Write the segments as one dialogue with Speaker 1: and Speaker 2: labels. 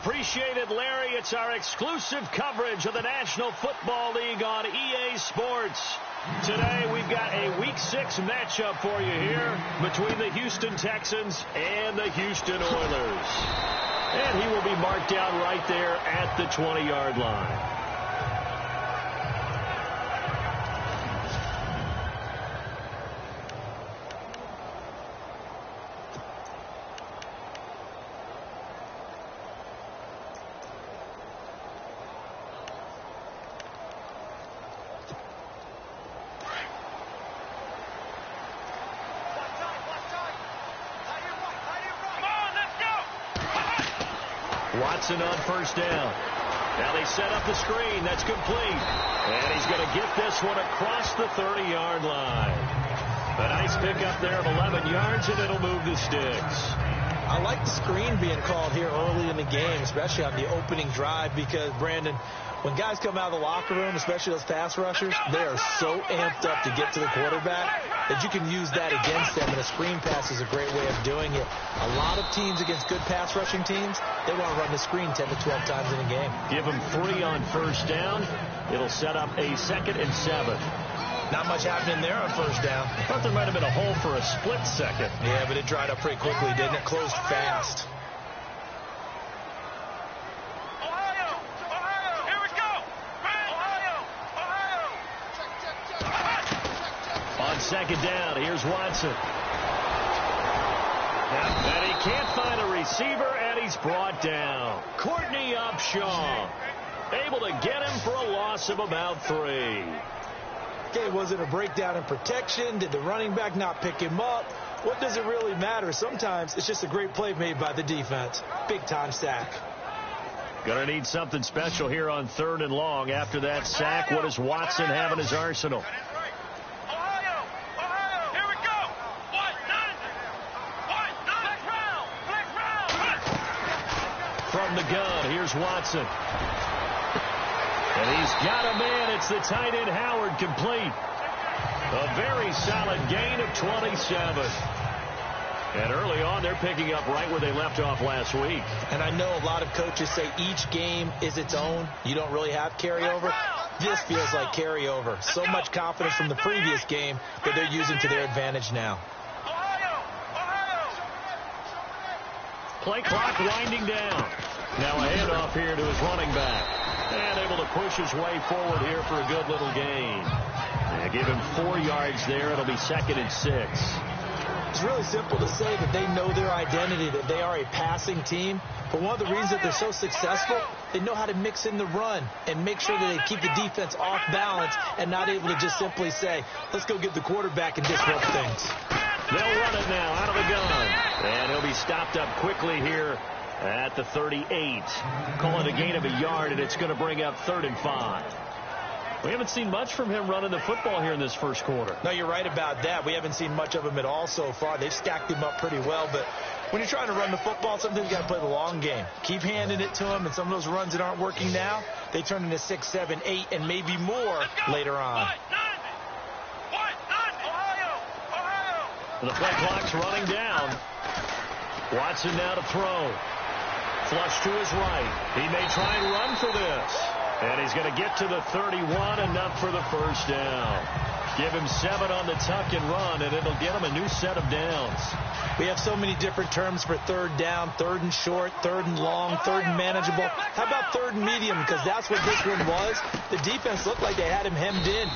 Speaker 1: Appreciate it, Larry. It's our exclusive coverage of the National Football League on EA Sports. Today, we've got a Week 6 matchup for you here between the Houston Texans and the Houston Oilers. And he will be marked down right there at the 20-yard line. Watson on first down. Now they set up the screen. That's complete. And he's going to get this one across the 30-yard line. A nice pickup there of 11 yards, and it'll move the sticks.
Speaker 2: I like the screen being called here early in the game, especially on the opening drive, because, Brandon, when guys come out of the locker room, especially those pass rushers, they are so amped up to get to the quarterback that you can use that against them, and a screen pass is a great way of doing it. A lot of teams against good pass rushing teams, they want to run the screen 10 to 12 times in a game.
Speaker 1: Give them 3 on first down. It'll set up a 2nd and 7.
Speaker 2: Not much happening there on first down.
Speaker 1: I thought there might have been a hole for a split second.
Speaker 2: Yeah, but it dried up pretty quickly, didn't it? Closed fast.
Speaker 3: Ohio! Here we go! Ohio!
Speaker 1: On second down, here's Watson. And he can't find a receiver, and he's brought down. Courtney Upshaw, able to get him for a loss of about 3.
Speaker 2: Okay, was it a breakdown in protection? Did the running back not pick him up? What does it really matter? Sometimes it's just a great play made by the defense. Big-time sack.
Speaker 1: Going to need something special here on 3rd and long. After that sack, what does Watson have in his arsenal?
Speaker 3: Ohio! Here we go!
Speaker 1: From the gun, here's Watson. And he's got a man. It's the tight end Howard, complete. A very solid gain of 27. And early on, they're picking up right where they left off last week.
Speaker 2: And I know a lot of coaches say each game is its own. You don't really have carryover. This feels like carryover. So much confidence from the previous game that they're using to their advantage now.
Speaker 1: Play clock winding down. Now a handoff here to his running back. And able to push his way forward here for a good little gain. They give him 4 yards there. It'll be 2nd and 6.
Speaker 2: It's really simple to say that they know their identity, that they are a passing team. But one of the reasons that they're so successful, they know how to mix in the run and make sure that they keep the defense off balance and not able to just simply say, let's go get the quarterback and disrupt things.
Speaker 1: They'll run it now out of the gun. And he'll be stopped up quickly here at the 38. Call it a gain of a yard, and it's going to bring up 3rd and 5. We haven't seen much from him running the football here in this first quarter.
Speaker 2: No, you're right about that. We haven't seen much of him at all so far. They've stacked him up pretty well, but when you're trying to run the football, sometimes you got to play the long game. Keep handing it to him, and some of those runs that aren't working now, they turn into 6, 7, 8, and maybe more later on.
Speaker 1: The play clock's running down. Watson now to throw. Flush to his right. He may try and run for this. And he's going to get to the 31, enough for the first down. Give him 7 on the tuck and run, and it'll get him a new set of downs.
Speaker 2: We have so many different terms for 3rd down, 3rd and short, 3rd and long, 3rd and manageable. How about 3rd and medium? Because that's what this one was. The defense looked like they had him hemmed in.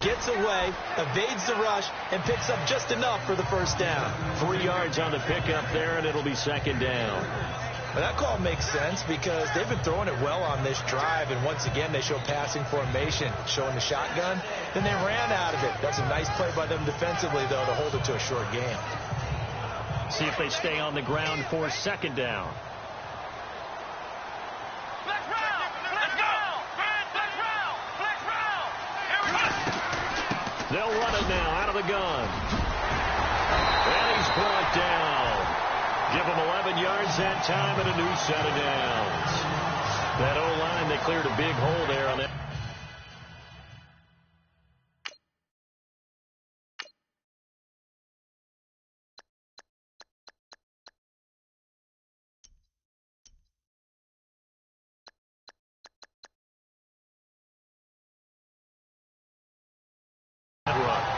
Speaker 2: gets away, evades the rush, and picks up just enough for the first down.
Speaker 1: 3 yards on the pickup there, and it'll be second down.
Speaker 2: Well, that call makes sense because they've been throwing it well on this drive, and once again they show passing formation, showing the shotgun. Then they ran out of it. That's a nice play by them defensively, though, to hold it to a short gain.
Speaker 1: See if they stay on the ground for second down. They'll run it now out of the gun. And he's brought down. Give him 11 yards that time and a new set of downs. That O-line, they cleared a big hole there on that.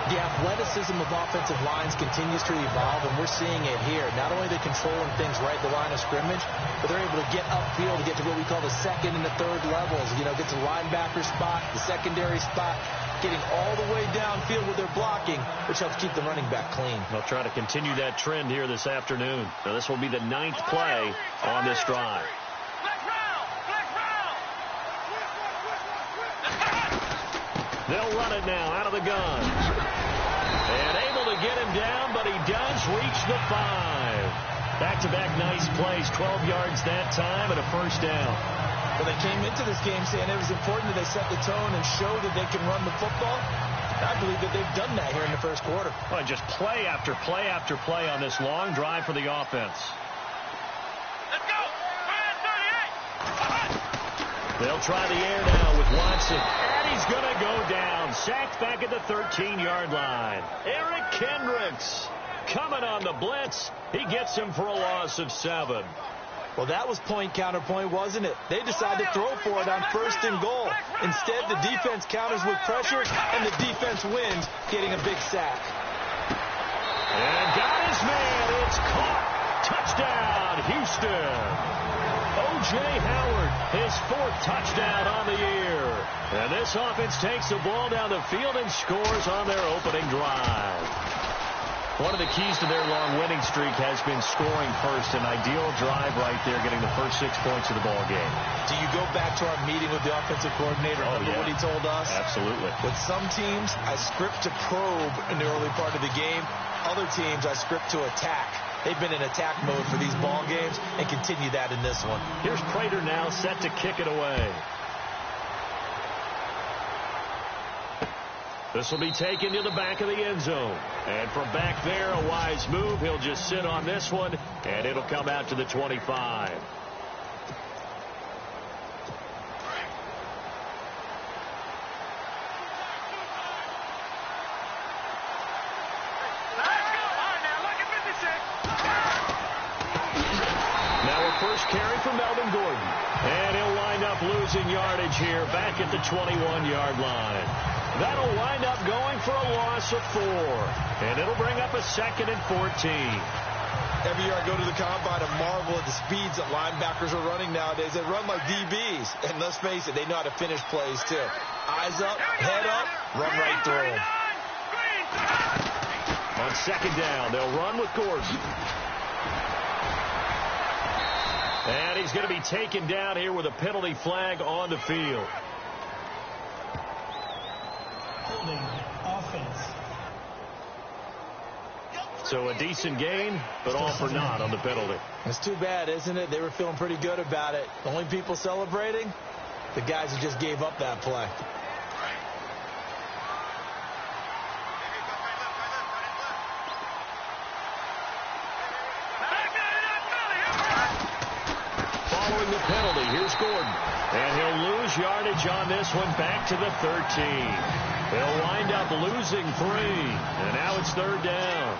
Speaker 2: The athleticism of offensive lines continues to evolve, and we're seeing it here. Not only are they controlling things right at the line of scrimmage, but they're able to get upfield to get to what we call the second and the third levels. You know, get to the linebacker spot, the secondary spot, getting all the way downfield with their blocking, which helps keep the running back clean.
Speaker 1: They'll try to continue that trend here this afternoon. Now, this will be the 9th play on this drive. They'll run it now out of the gun. And able to get him down, but he does reach the 5. Back-to-back nice plays, 12 yards that time and a first down.
Speaker 2: Well, they came into this game saying it was important that they set the tone and show that they can run the football. I believe that they've done that here in the first quarter.
Speaker 1: Well, just play after play after play on this long drive for the offense.
Speaker 3: Let's go! 38!
Speaker 1: They'll try the air now with Watson. And he's going to go down. Sacked back at the 13-yard line. Eric Kendricks coming on the blitz. He gets him for a loss of 7.
Speaker 2: Well, that was point counterpoint, wasn't it? They decided to throw for it on 1st and goal. Instead, the defense counters with pressure, and the defense wins, getting a big sack.
Speaker 1: And got his man. It's caught. Touchdown, Houston. O.J. Howard, his 4th touchdown on the year. And this offense takes the ball down the field and scores on their opening drive. One of the keys to their long winning streak has been scoring first. An ideal drive right there, getting the first 6 points of the ball game.
Speaker 2: Do you go back to our meeting with the offensive coordinator? Remember what he told us?
Speaker 1: Absolutely.
Speaker 2: With some teams, I script to probe in the early part of the game. Other teams, I script to attack. They've been in attack mode for these ball games and continue that in this one.
Speaker 1: Here's Prater now set to kick it away. This will be taken to the back of the end zone. And from back there, a wise move. He'll just sit on this one, and it'll come out to the 25. First carry for Melvin Gordon. And he'll wind up losing yardage here back at the 21-yard line. That'll wind up going for a loss of 4. And it'll bring up a 2nd and 14.
Speaker 2: Every year I go to the combine and marvel at the speeds that linebackers are running nowadays. They run like DBs. And let's face it, they know how to finish plays too. Eyes up, head up, run right through them.
Speaker 1: On 2nd down, they'll run with Gordon. And he's going to be taken down here with a penalty flag on the field.
Speaker 4: Holding offense.
Speaker 1: So a decent gain, but all for naught on the penalty.
Speaker 2: It's too bad, isn't it? They were feeling pretty good about it. The only people celebrating, the guys who just gave up that play.
Speaker 1: Following the penalty, here's Gordon. And he'll lose yardage on this one back to the 13. They'll wind up losing 3. And now it's 3rd down.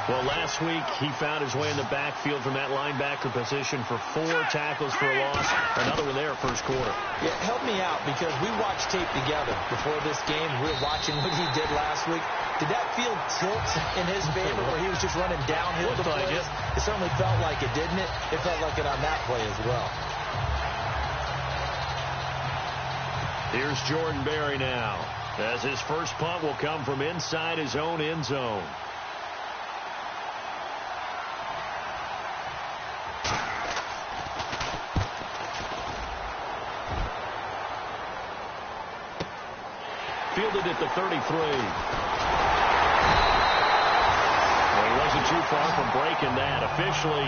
Speaker 1: Well, last week he found his way in the backfield from that linebacker position for 4 tackles for a loss. Another one there first quarter.
Speaker 2: Yeah, help me out because we watched tape together before this game. We were watching what he did last week. Did that field tilt in his favor where he was just running downhill to plays? It certainly felt like it, didn't it? It felt like it on that play as well.
Speaker 1: Here's Jordan Berry now. as his first punt will come from inside his own end zone. Fielded at the 33. He wasn't too far from breaking that. Officially,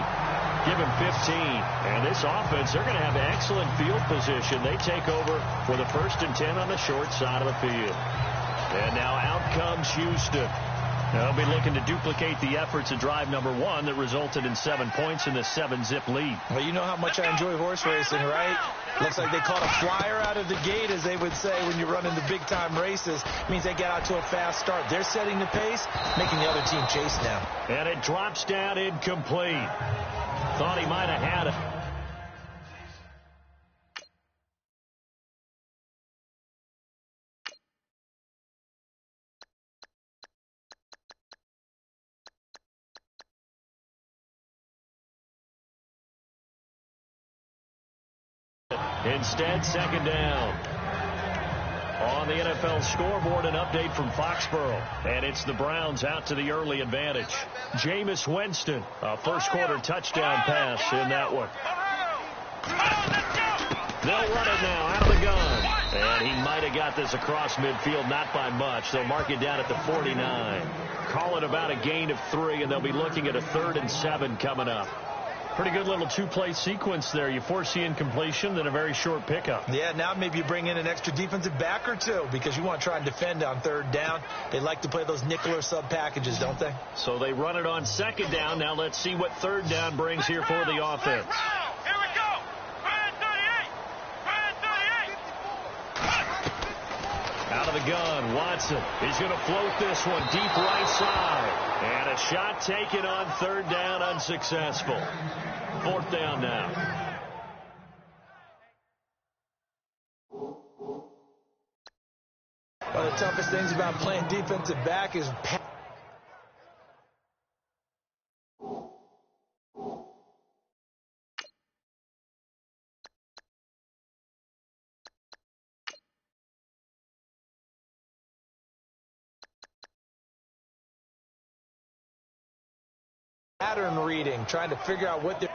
Speaker 1: give him 15. And this offense, they're going to have excellent field position. They take over for the 1st and 10 on the short side of the field. And now out comes Houston. They'll be looking to duplicate the efforts of drive number 1 that resulted in 7 points in the 7-zip lead.
Speaker 2: Well, you know how much I enjoy horse racing, right? Looks like they caught a flyer out of the gate, as they would say when you're running the big-time races. It means they get out to a fast start. They're setting the pace, making the other team chase now.
Speaker 1: And it drops down incomplete. Thought he might have had it. Instead, 2nd down. On the NFL scoreboard, an update from Foxborough. And it's the Browns out to the early advantage. Jameis Winston, a first-quarter touchdown pass in that one. They'll run it now out of the gun. And he might have got this across midfield, not by much. They'll mark it down at the 49. Call it about a gain of 3, and they'll be looking at a 3rd and 7 coming up. Pretty good little 2-play sequence there. You force the incompletion, then a very short pickup.
Speaker 2: Yeah, now maybe you bring in an extra defensive back or 2 because you want to try and defend on 3rd down. They like to play those nickel or sub packages, don't they?
Speaker 1: So they run it on 2nd down. Now let's see what 3rd down brings here for the offense.
Speaker 3: Here we go. 38.
Speaker 1: Out of the gun, Watson. He's going to float this one deep right side. And a shot taken on 3rd down, unsuccessful. 4th down now.
Speaker 2: One of the toughest things about playing defensive back is pattern reading, trying to figure out what they're